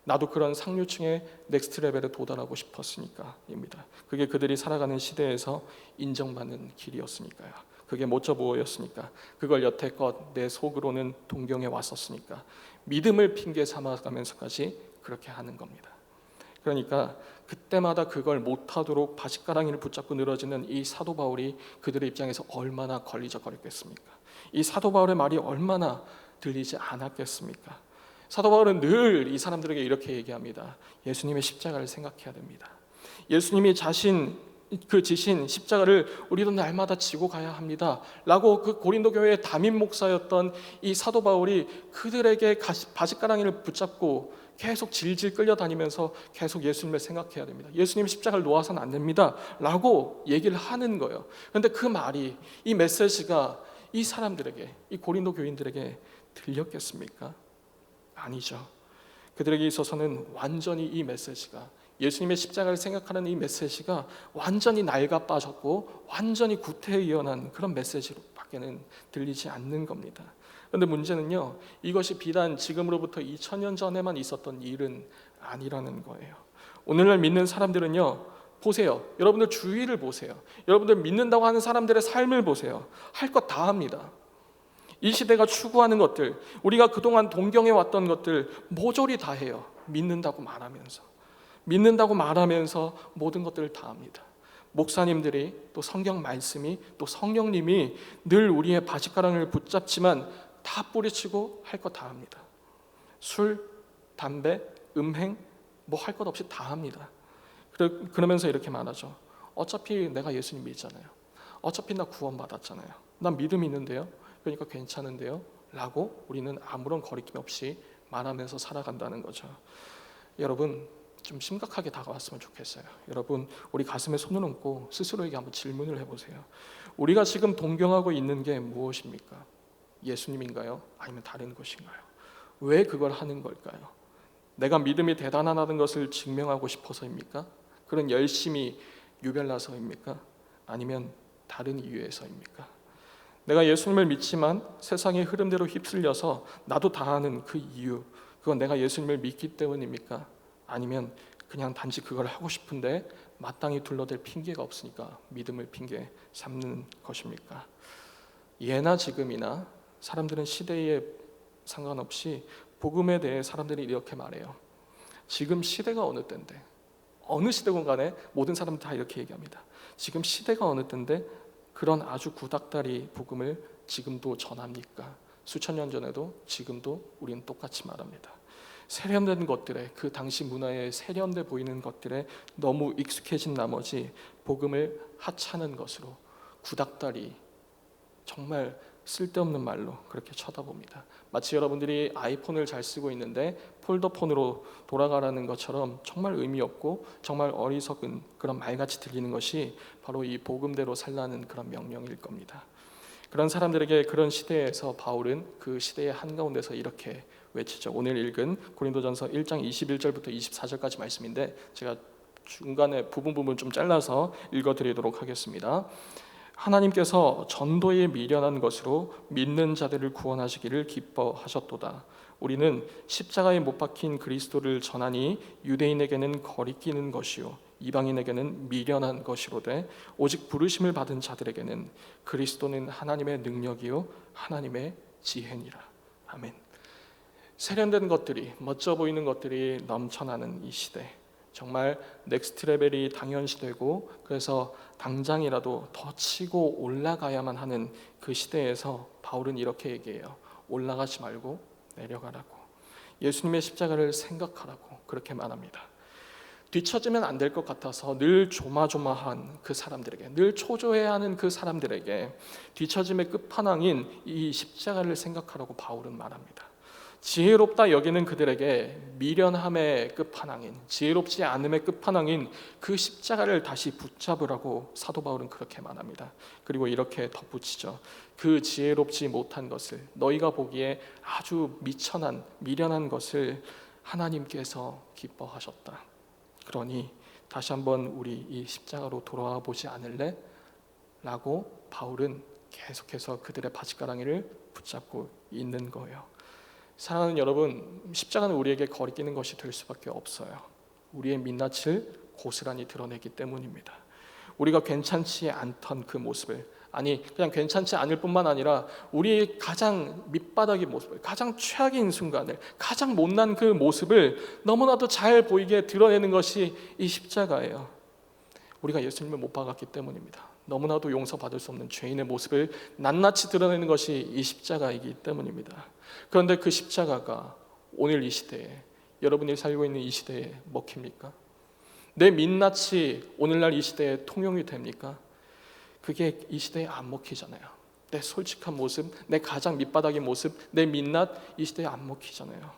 나도 그런 상류층의 넥스트 레벨에 도달하고 싶었으니까입니다. 그게 그들이 살아가는 시대에서 인정받는 길이었으니까요. 그게 모처 보였으니까. 그걸 여태껏 내 속으로는 동경해 왔었으니까. 믿음을 핑계 삼아가면서까지 그렇게 하는 겁니다. 그러니까 그때마다 그걸 못하도록 바짓가랑이를 붙잡고 늘어지는 이 사도 바울이 그들의 입장에서 얼마나 걸리적거렸겠습니까? 이 사도 바울의 말이 얼마나 들리지 않았겠습니까? 사도 바울은 늘 이 사람들에게 이렇게 얘기합니다. 예수님의 십자가를 생각해야 됩니다. 예수님이 자신 그 지신 십자가를 우리도 날마다 지고 가야 합니다 라고 그 고린도 교회의 담임 목사였던 이 사도 바울이 그들에게 바짓가랑이를 붙잡고 계속 질질 끌려다니면서 계속 예수님을 생각해야 됩니다. 예수님 십자가를 놓아서는 안 됩니다 라고 얘기를 하는 거예요. 그런데 그 말이, 이 메시지가 이 사람들에게, 이 고린도 교인들에게 들렸겠습니까? 아니죠. 그들에게 있어서는 완전히 이 메시지가, 예수님의 십자가를 생각하는 이 메시지가 완전히 낡아 빠졌고 완전히 구태의연한 그런 메시지로밖에는 들리지 않는 겁니다. 그런데 문제는요, 이것이 비단 지금으로부터 2000년 전에만 있었던 일은 아니라는 거예요. 오늘날 믿는 사람들은요, 보세요. 여러분들 주위를 보세요. 여러분들 믿는다고 하는 사람들의 삶을 보세요. 할 것 다 합니다. 이 시대가 추구하는 것들, 우리가 그동안 동경해 왔던 것들 모조리 다 해요. 믿는다고 말하면서 모든 것들을 다 합니다. 목사님들이, 또 성경 말씀이, 또 성령님이 늘 우리의 바짓가랑이를 붙잡지만 다 뿌리치고 할 것 다 합니다. 술, 담배, 음행, 뭐 할 것 없이 다 합니다. 그러면서 이렇게 말하죠. 어차피 내가 예수님 믿잖아요. 어차피 나 구원받았잖아요. 난 믿음이 있는데요. 그러니까 괜찮은데요 라고 우리는 아무런 거리낌 없이 말하면서 살아간다는 거죠. 여러분, 좀 심각하게 다가왔으면 좋겠어요. 여러분, 우리 가슴에 손을 얹고 스스로에게 한번 질문을 해보세요. 우리가 지금 동경하고 있는 게 무엇입니까? 예수님인가요? 아니면 다른 것인가요? 왜 그걸 하는 걸까요? 내가 믿음이 대단하다는 것을 증명하고 싶어서입니까? 그런 열심히 유별나서입니까? 아니면 다른 이유에서입니까? 내가 예수님을 믿지만 세상의 흐름대로 휩쓸려서 나도 다 하는 그 이유, 그건 내가 예수님을 믿기 때문입니까? 아니면 그냥 단지 그걸 하고 싶은데 마땅히 둘러댈 핑계가 없으니까 믿음을 핑계 삼는 것입니까? 예나 지금이나 사람들은 시대에 상관없이 복음에 대해 사람들이 이렇게 말해요. 지금 시대가 어느 때인데, 어느 시대건 간에 모든 사람들 다 이렇게 얘기합니다. 지금 시대가 어느 때인데 그런 아주 구닥다리 복음을 지금도 전합니까? 수천 년 전에도 지금도 우리는 똑같이 말합니다. 세련된 것들에, 그 당시 문화에 세련돼 보이는 것들에 너무 익숙해진 나머지 복음을 하찮은 것으로, 구닥다리, 정말 쓸데없는 말로 그렇게 쳐다봅니다. 마치 여러분들이 아이폰을 잘 쓰고 있는데 폴더폰으로 돌아가라는 것처럼 정말 의미 없고 정말 어리석은 그런 말같이 들리는 것이 바로 이 복음대로 살라는 그런 명령일 겁니다. 그런 사람들에게, 그런 시대에서 바울은 그 시대의 한가운데서 이렇게 외치죠. 오늘 읽은 고린도전서 1장 21절부터 24절까지 말씀인데 제가 중간에 부분 좀 잘라서 읽어드리도록 하겠습니다. 하나님께서 전도에 미련한 것으로 믿는 자들을 구원하시기를 기뻐하셨도다. 우리는 십자가에 못 박힌 그리스도를 전하니 유대인에게는 거리끼는 것이요 이방인에게는 미련한 것이로되 오직 부르심을 받은 자들에게는 그리스도는 하나님의 능력이요 하나님의 지혜니라. 아멘. 세련된 것들이, 멋져 보이는 것들이 넘쳐나는 이 시대, 정말 넥스트 레벨이 당연시되고 그래서 당장이라도 더 치고 올라가야만 하는 그 시대에서 바울은 이렇게 얘기해요. 올라가지 말고 내려가라고, 예수님의 십자가를 생각하라고 그렇게 말합니다. 뒤처지면 안 될 것 같아서 늘 조마조마한 그 사람들에게, 늘 초조해야 하는 그 사람들에게 뒤처짐의 끝판왕인 이 십자가를 생각하라고 바울은 말합니다. 지혜롭다 여기는 그들에게 미련함의 끝판왕인, 지혜롭지 않음의 끝판왕인 그 십자가를 다시 붙잡으라고 사도 바울은 그렇게 말합니다. 그리고 이렇게 덧붙이죠. 그 지혜롭지 못한 것을, 너희가 보기에 아주 미천한 미련한 것을 하나님께서 기뻐하셨다. 그러니 다시 한번 우리 이 십자가로 돌아와 보지 않을래? 라고 바울은 계속해서 그들의 바짓가랑이를 붙잡고 있는 거예요. 사랑하는 여러분, 십자가는 우리에게 거리끼는 것이 될 수밖에 없어요. 우리의 민낯을 고스란히 드러내기 때문입니다. 우리가 괜찮지 않던 그 모습을, 아니 그냥 괜찮지 않을 뿐만 아니라 우리의 가장 밑바닥의 모습을, 가장 최악인 순간을, 가장 못난 그 모습을 너무나도 잘 보이게 드러내는 것이 이 십자가예요. 우리가 예수님을 못 박았기 때문입니다. 너무나도 용서받을 수 없는 죄인의 모습을 낱낱이 드러내는 것이 이 십자가이기 때문입니다. 그런데 그 십자가가 오늘 이 시대에, 여러분이 살고 있는 이 시대에 먹힙니까? 내 민낯이 오늘날 이 시대에 통용이 됩니까? 그게 이 시대에 안 먹히잖아요. 내 솔직한 모습, 내 가장 밑바닥의 모습, 내 민낯 이 시대에 안 먹히잖아요.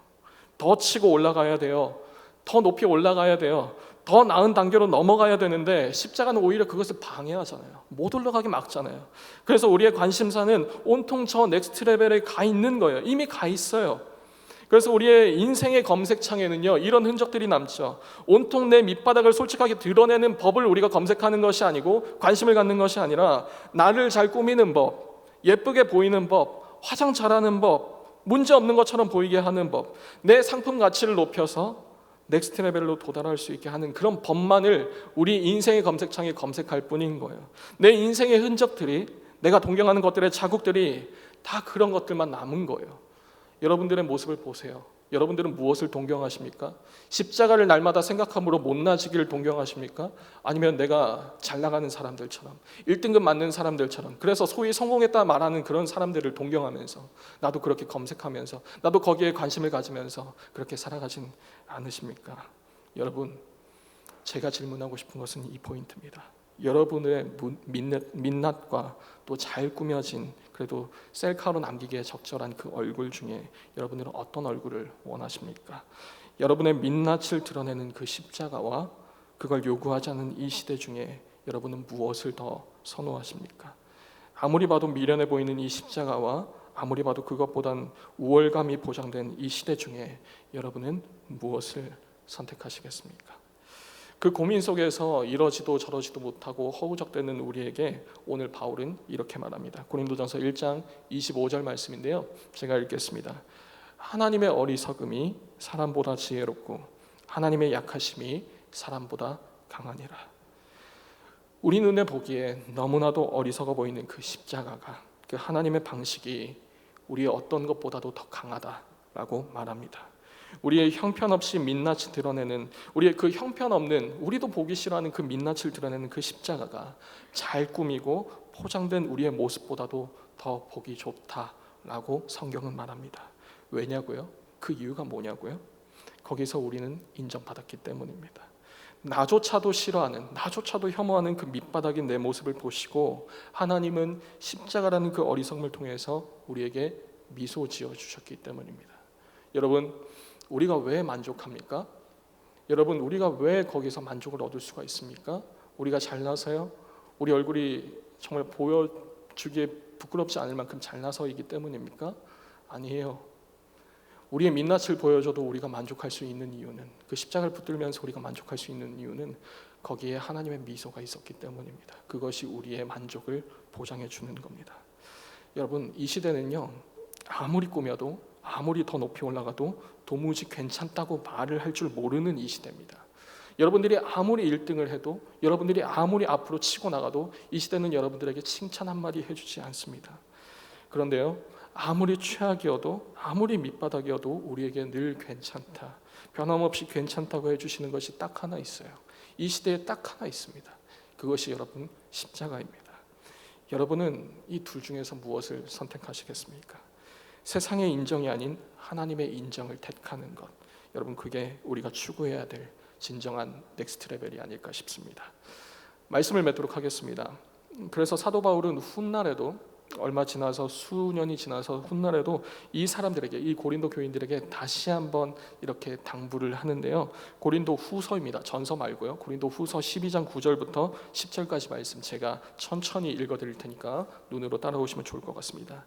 더 치고 올라가야 돼요. 더 높이 올라가야 돼요. 더 나은 단계로 넘어가야 되는데 십자가는 오히려 그것을 방해하잖아요. 못 올라가게 막잖아요. 그래서 우리의 관심사는 온통 저 넥스트 레벨에 가 있는 거예요. 이미 가 있어요. 그래서 우리의 인생의 검색창에는요, 이런 흔적들이 남죠. 온통 내 밑바닥을 솔직하게 드러내는 법을 우리가 검색하는 것이 아니고, 관심을 갖는 것이 아니라 나를 잘 꾸미는 법, 예쁘게 보이는 법, 화장 잘하는 법, 문제 없는 것처럼 보이게 하는 법, 내 상품 가치를 높여서 넥스트 레벨로 도달할 수 있게 하는 그런 법만을 우리 인생의 검색창에 검색할 뿐인 거예요. 내 인생의 흔적들이, 내가 동경하는 것들의 자국들이 다 그런 것들만 남은 거예요. 여러분들의 모습을 보세요. 여러분들은 무엇을 동경하십니까? 십자가를 날마다 생각함으로 못나지기를 동경하십니까? 아니면 내가 잘 나가는 사람들처럼, 1등급 맞는 사람들처럼, 그래서 소위 성공했다 말하는 그런 사람들을 동경하면서, 나도 그렇게 검색하면서, 나도 거기에 관심을 가지면서 그렇게 살아가진 않으십니까? 여러분, 제가 질문하고 싶은 것은 이 포인트입니다. 여러분의 민낯과 또 잘 꾸며진, 그래도 셀카로 남기기에 적절한 그 얼굴 중에 여러분들은 어떤 얼굴을 원하십니까? 여러분의 민낯을 드러내는 그 십자가와 그걸 요구하지 않는 이 시대 중에 여러분은 무엇을 더 선호하십니까? 아무리 봐도 미련해 보이는 이 십자가와 아무리 봐도 그것보단 우월감이 보장된 이 시대 중에 여러분은 무엇을 선택하시겠습니까? 그 고민 속에서 이러지도 저러지도 못하고 허우적대는 우리에게 오늘 바울은 이렇게 말합니다. 고린도전서 1장 25절 말씀인데요, 제가 읽겠습니다. 하나님의 어리석음이 사람보다 지혜롭고 하나님의 약하심이 사람보다 강하니라. 우리 눈에 보기에 너무나도 어리석어 보이는 그 십자가가, 그 하나님의 방식이 우리의 어떤 것보다도 더 강하다라고 말합니다. 우리의 형편없이 민낯을 드러내는, 우리의 그 형편없는, 우리도 보기 싫어하는 그 민낯을 드러내는 그 십자가가 잘 꾸미고 포장된 우리의 모습보다도 더 보기 좋다라고 성경은 말합니다. 왜냐고요? 그 이유가 뭐냐고요? 거기서 우리는 인정받았기 때문입니다. 나조차도 싫어하는, 나조차도 혐오하는 그 밑바닥인 내 모습을 보시고 하나님은 십자가라는 그 어리석음을 통해서 우리에게 미소 지어 주셨기 때문입니다. 여러분, 우리가 왜 만족합니까? 여러분, 우리가 왜 거기서 만족을 얻을 수가 있습니까? 우리가 잘나서요? 우리 얼굴이 정말 보여주기에 부끄럽지 않을 만큼 잘나서이기 때문입니까? 아니에요. 우리의 민낯을 보여줘도 우리가 만족할 수 있는 이유는, 그 십자가를 붙들면서 우리가 만족할 수 있는 이유는 거기에 하나님의 미소가 있었기 때문입니다. 그것이 우리의 만족을 보장해 주는 겁니다. 여러분, 이 시대는요, 아무리 꾸며도, 아무리 더 높이 올라가도 도무지 괜찮다고 말을 할 줄 모르는 이 시대입니다. 여러분들이 아무리 1등을 해도, 여러분들이 아무리 앞으로 치고 나가도 이 시대는 여러분들에게 칭찬 한마디 해주지 않습니다. 그런데요, 아무리 최악이어도, 아무리 밑바닥이어도 우리에게 늘 괜찮다, 변함없이 괜찮다고 해주시는 것이 딱 하나 있어요. 이 시대에 딱 하나 있습니다. 그것이 여러분 십자가입니다. 여러분은 이 둘 중에서 무엇을 선택하시겠습니까? 세상의 인정이 아닌 하나님의 인정을 택하는 것, 여러분, 그게 우리가 추구해야 될 진정한 넥스트 레벨이 아닐까 싶습니다. 말씀을 맺도록 하겠습니다. 그래서 사도 바울은 훗날에도, 얼마 지나서, 수년이 지나서 훗날에도 이 사람들에게, 이 고린도 교인들에게 다시 한번 이렇게 당부를 하는데요, 고린도 후서입니다. 전서 말고요. 고린도 후서 12장 9절부터 10절까지 말씀 제가 천천히 읽어드릴 테니까 눈으로 따라오시면 좋을 것 같습니다.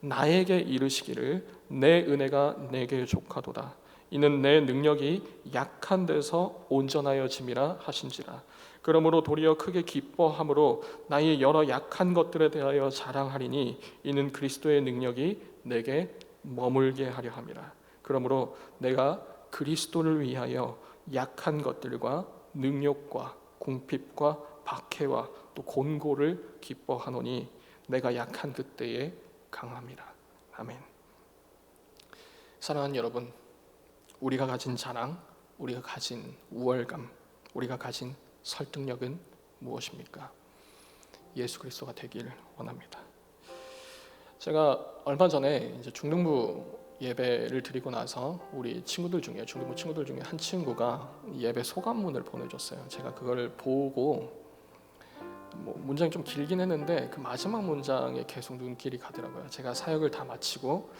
나에게 이르시기를 내 은혜가 내게 족하도다. 이는 내 능력이 약한 데서 온전하여짐이라 하신지라. 그러므로 도리어 크게 기뻐함으로 나의 여러 약한 것들에 대하여 자랑하리니 이는 그리스도의 능력이 내게 머물게 하려 함이라. 그러므로 내가 그리스도를 위하여 약한 것들과 능욕과 궁핍과 박해와 또 곤고를 기뻐하노니 내가 약한 그때에 강함이라. 아멘. 사랑하는 여러분, 우리가 가진 자랑, 우리가 가진 우월감, 우리가 가진 설득력은 무엇입니까? 예수 그리스도가 되길 원합니다. 제가 얼마 전에 이제 중등부 예배를 드리고 나서 우리 친구들 중에 중등부 친구들 중에 한 친구가 예배 소감문을 보내줬어요. 제가 그걸 보고 문장이 좀 길긴 했는데 그 마지막 문장에 계속 눈길이 가더라고요. 제가 사역을 다 마치고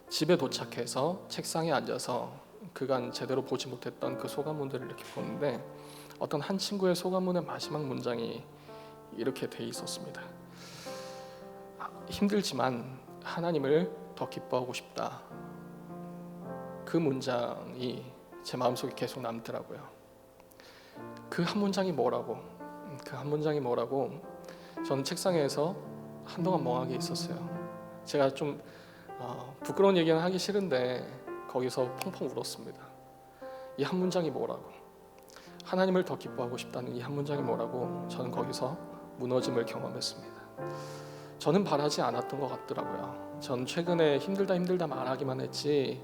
집에 도착해서 책상에 앉아서 그간 제대로 보지 못했던 그 소감문들을 이렇게 보는데 어떤 한 친구의 소감문의 마지막 문장이 이렇게 돼 있었습니다. 힘들지만 하나님을 더 기뻐하고 싶다. 그 문장이 제 마음속에 계속 남더라고요. 그 한 문장이 뭐라고? 저는 책상에서 한동안 멍하게 있었어요. 제가 좀 부끄러운 얘기는 하기 싫은데 거기서 펑펑 울었습니다. 이 한 문장이 뭐라고? 하나님을 더 기뻐하고 싶다는 이 한 문장이 뭐라고? 저는 거기서 무너짐을 경험했습니다. 저는 바라지 않았던 것 같더라고요. 전 최근에 힘들다 말하기만 했지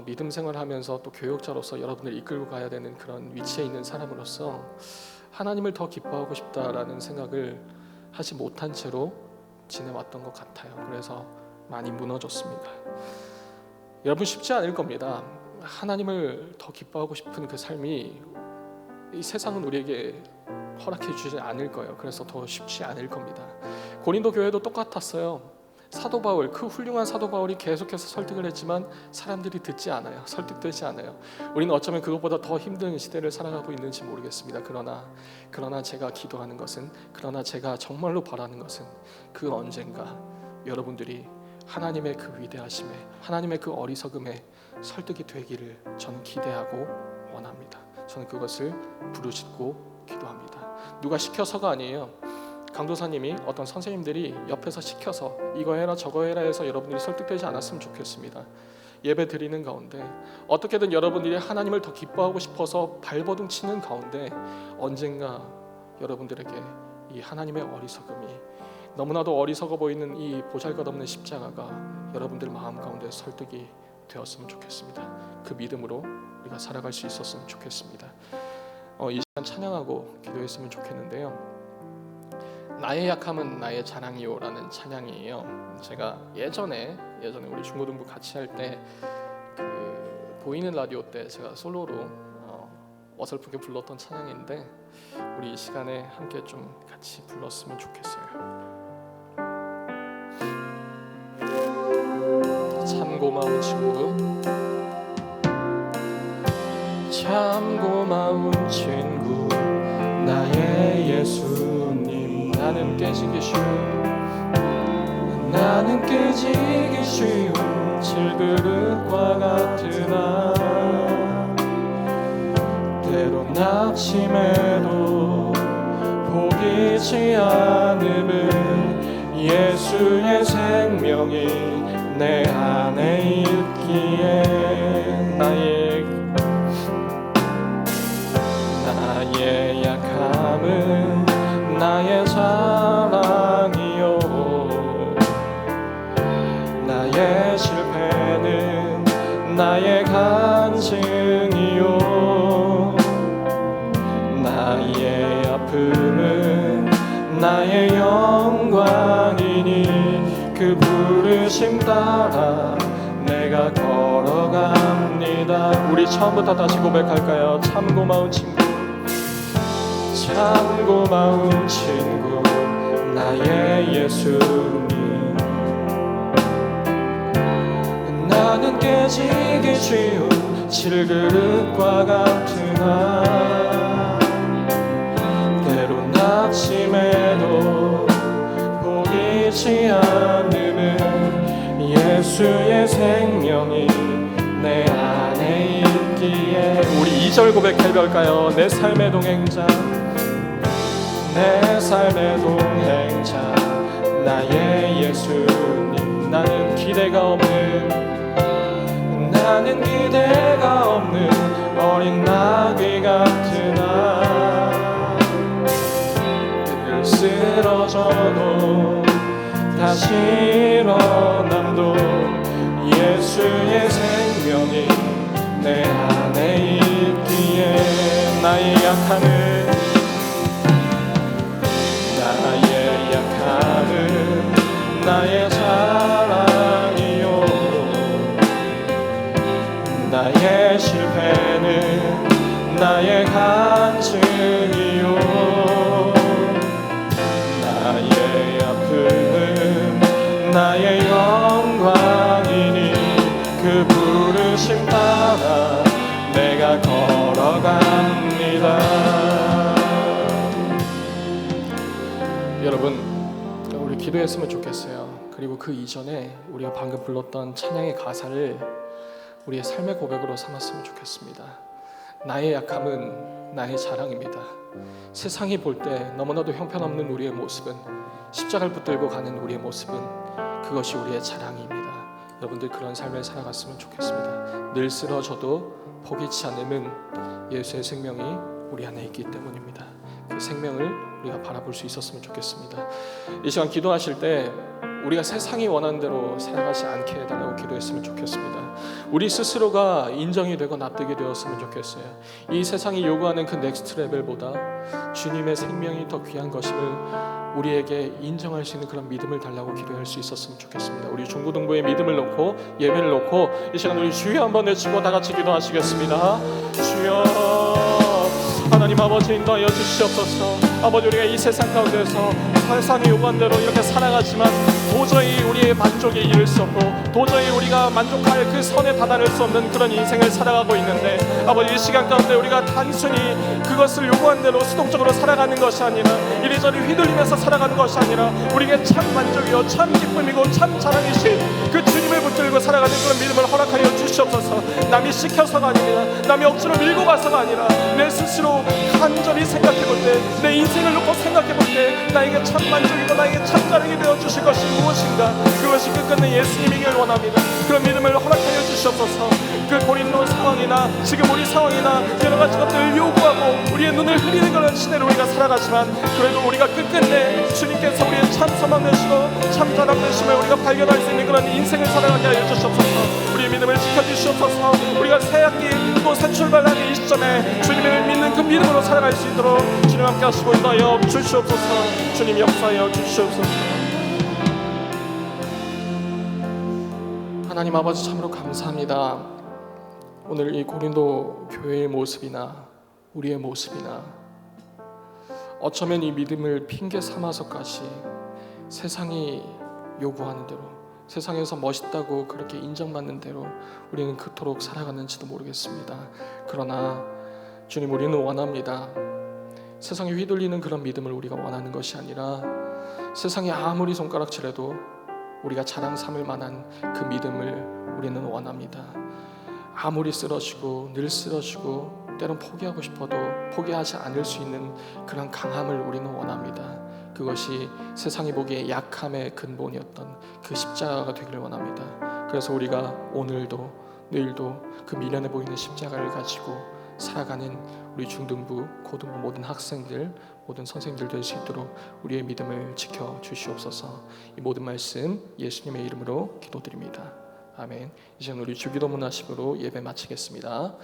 믿음 생활하면서 또 교육자로서 여러분을 이끌고 가야 되는 그런 위치에 있는 사람으로서 하나님을 더 기뻐하고 싶다라는 생각을 하지 못한 채로 지내왔던 것 같아요. 그래서 많이 무너졌습니다. 여러분 쉽지 않을 겁니다. 하나님을 더 기뻐하고 싶은 그 삶이 이 세상은 우리에게 허락해 주지 않을 거예요. 그래서 더 쉽지 않을 겁니다. 고린도 교회도 똑같았어요. 사도 바울, 그 훌륭한 사도 바울이 계속해서 설득을 했지만 사람들이 듣지 않아요. 설득되지 않아요. 우리는 어쩌면 그것보다 더 힘든 시대를 살아가고 있는지 모르겠습니다. 그러나 제가 기도하는 것은, 그러나 제가 정말로 바라는 것은 그 언젠가 여러분들이 하나님의 그 위대하심에, 하나님의 그 어리석음에 설득이 되기를 저는 기대하고 원합니다. 저는 그것을 부르짖고 기도합니다. 누가 시켜서가 아니에요. 강도사님이 어떤 선생님들이 옆에서 시켜서 이거 해라 저거 해라 해서 여러분들이 설득되지 않았으면 좋겠습니다. 예배 드리는 가운데 어떻게든 여러분들이 하나님을 더 기뻐하고 싶어서 발버둥 치는 가운데 언젠가 여러분들에게 이 하나님의 어리석음이, 너무나도 어리석어 보이는 이 보잘것없는 십자가가 여러분들 마음 가운데 설득이 되었으면 좋겠습니다. 그 믿음으로 우리가 살아갈 수 있었으면 좋겠습니다. 이 시간 찬양하고 기도했으면 좋겠는데요. 나의 약함은 나의 자랑이요라는 찬양이에요. 제가 예전에 우리 중고등부 같이 할 때 그 보이는 라디오 때 제가 솔로로 어설프게 불렀던 찬양인데 우리 이 시간에 함께 좀 같이 불렀으면 좋겠어요. 참 고마운 친구, 참 고마운 친구, 나의 예수님. 나는 깨지기 쉬운 질그릇과 같으나 때론 낙심해도 포기치 않음은 예수의 생명이 내 안에 있기에 나의 약함은 나의 자랑이요, 나의 실패는 나의 간증이요, 나의 아픔은 나의 영광이니 그 부르심 따라 내가 걸어갑니다. 우리 처음부터 다시 고백할까요? 참 고마운 친구, 참 고마운 친구, 나의 예수님. 나는 깨지기 쉬운 질그릇과 같으나 때론 낙심해도 포기치 않음은 예수의 생명이 내 안에 있기에. 우리 2절 고백해볼까요? 내 삶의 동행자, 내 삶의 동행자, 나의 예수님. 나는 기대가 없는 어린 나귀 같으나 늘 쓰러져도 다시 일어남도 예수의 생명이 내 안에 있기에 나의 약함은 나의 자랑이요, 실패는 나의 간증이요 나의 아픔은 나의 영광이니 그 부르심 따라 내가 걸어갑니다. 여러분, 우리 기도했으면 좋겠어요. 그리고 그 이전에 우리가 방금 불렀던 찬양의 가사를 우리의 삶의 고백으로 삼았으면 좋겠습니다. 나의 약함은 나의 자랑입니다. 세상이 볼 때 너무나도 형편없는 우리의 모습은, 십자가를 붙들고 가는 우리의 모습은 그것이 우리의 자랑입니다. 여러분들 그런 삶을 살아갔으면 좋겠습니다. 늘 쓰러져도 포기치 않음은 예수의 생명이 우리 안에 있기 때문입니다. 그 생명을 우리가 바라볼 수 있었으면 좋겠습니다. 이 시간 기도하실 때 우리가 세상이 원하는 대로 살아가지 않게 해달라고 기도했으면 좋겠습니다. 우리 스스로가 인정이 되고 납득이 되었으면 좋겠어요. 이 세상이 요구하는 그 넥스트 레벨보다 주님의 생명이 더 귀한 것임을 우리에게 인정할 수 있는 그런 믿음을 달라고 기도할 수 있었으면 좋겠습니다. 우리 중고등부의 믿음을 놓고 예배를 놓고 이 시간 우리 주여 한번 외치고 다 같이 기도하시겠습니다. 주여, 하나님 아버지 인도하여 주시옵소서. 아버지, 우리가 이 세상 가운데서 세상이 요구한 대로 이렇게 살아가지만 도저히 우리의 만족에 이를 수 없고 도저히 우리가 만족할 그 선에 다다를 수 없는 그런 인생을 살아가고 있는데, 아버지 이 시간 가운데 우리가 단순히 그것을 요구한 대로 수동적으로 살아가는 것이 아니라 이리저리 휘둘리면서 살아가는 것이 아니라 우리에게 참 만족이요 참 기쁨이고 참 자랑이신 그 주님을 붙들고 살아가는 그런 믿음을 허락하여 주시옵소서. 남이 시켜서가 아니라 남이 억지로 밀고 가서가 아니라 내 스스로 간절히 생각해 볼 때, 내 인생을 놓고 생각해 볼 때 나에게 참 만족이고 나에게 참 자랑이 되어 주실 것이 무엇인가, 그것이 끝끝내 예수님이길 원합니다. 그런 믿음을 허락하여 주시옵소서. 그 고린도 상황이나 지금 우리 상황이나 여러 가지 것들을 요구하고 우리의 눈을 흐리는 그런 시대로 우리가 살아가지만 그래도 우리가 끝끝내 주님께서 우리의 참 소망 되시고 참 자랑 되심을 우리가 발견할 수 있는 그런 인생을 살아가게 하여 주시옵소서. 우리의 믿음을 지켜주시옵소서. 우리가 새 학기 또 새 출발하는 이 시점에 주님을 믿는 그 믿음으로 살아갈 수 있도록 주님 함께 하시고 인도하여 주시옵소서. 주님 역사하여 주시옵소서. 하나님 아버지 참으로 감사합니다. 오늘 이 고린도 교회의 모습이나 우리의 모습이나 어쩌면 이 믿음을 핑계 삼아서까지 세상이 요구하는 대로, 세상에서 멋있다고 그렇게 인정받는 대로 우리는 그토록 살아가는지도 모르겠습니다. 그러나 주님, 우리는 원합니다. 세상에 휘둘리는 그런 믿음을 우리가 원하는 것이 아니라 세상이 아무리 손가락질해도 우리가 자랑 삼을 만한 그 믿음을 우리는 원합니다. 아무리 쓰러지고 늘 쓰러지고 때론 포기하고 싶어도 포기하지 않을 수 있는 그런 강함을 우리는 원합니다. 그것이 세상이 보기에 약함의 근본이었던 그 십자가가 되기를 원합니다. 그래서 우리가 오늘도 내일도 그 미련해 보이는 십자가를 가지고 살아가는 우리 중등부, 고등부 모든 학생들, 모든 선생님들 될 수 있도록 우리의 믿음을 지켜 주시옵소서. 이 모든 말씀 예수님의 이름으로 기도드립니다. 아멘. 이제 우리 주기도문 하심으로 예배 마치겠습니다.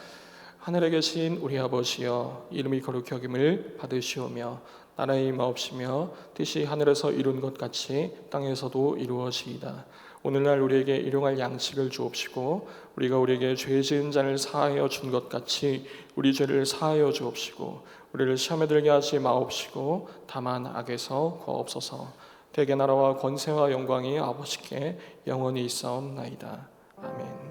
하늘에 계신 우리 아버지여, 이름이 거룩히 여김을 받으시오며 나라의 임하옵시며 뜻이 하늘에서 이룬 것 같이 땅에서도 이루어지이다. 오늘날 우리에게 일용할 양식을 주옵시고 우리가 우리에게 죄 지은 자를 사하여 준 것 같이 우리 죄를 사하여 주옵시고 우리를 시험에 들게 하지 마옵시고 다만 악에서 구하옵소서. 대개 나라와 권세와 영광이 아버지께 영원히 있사옵나이다. 아멘.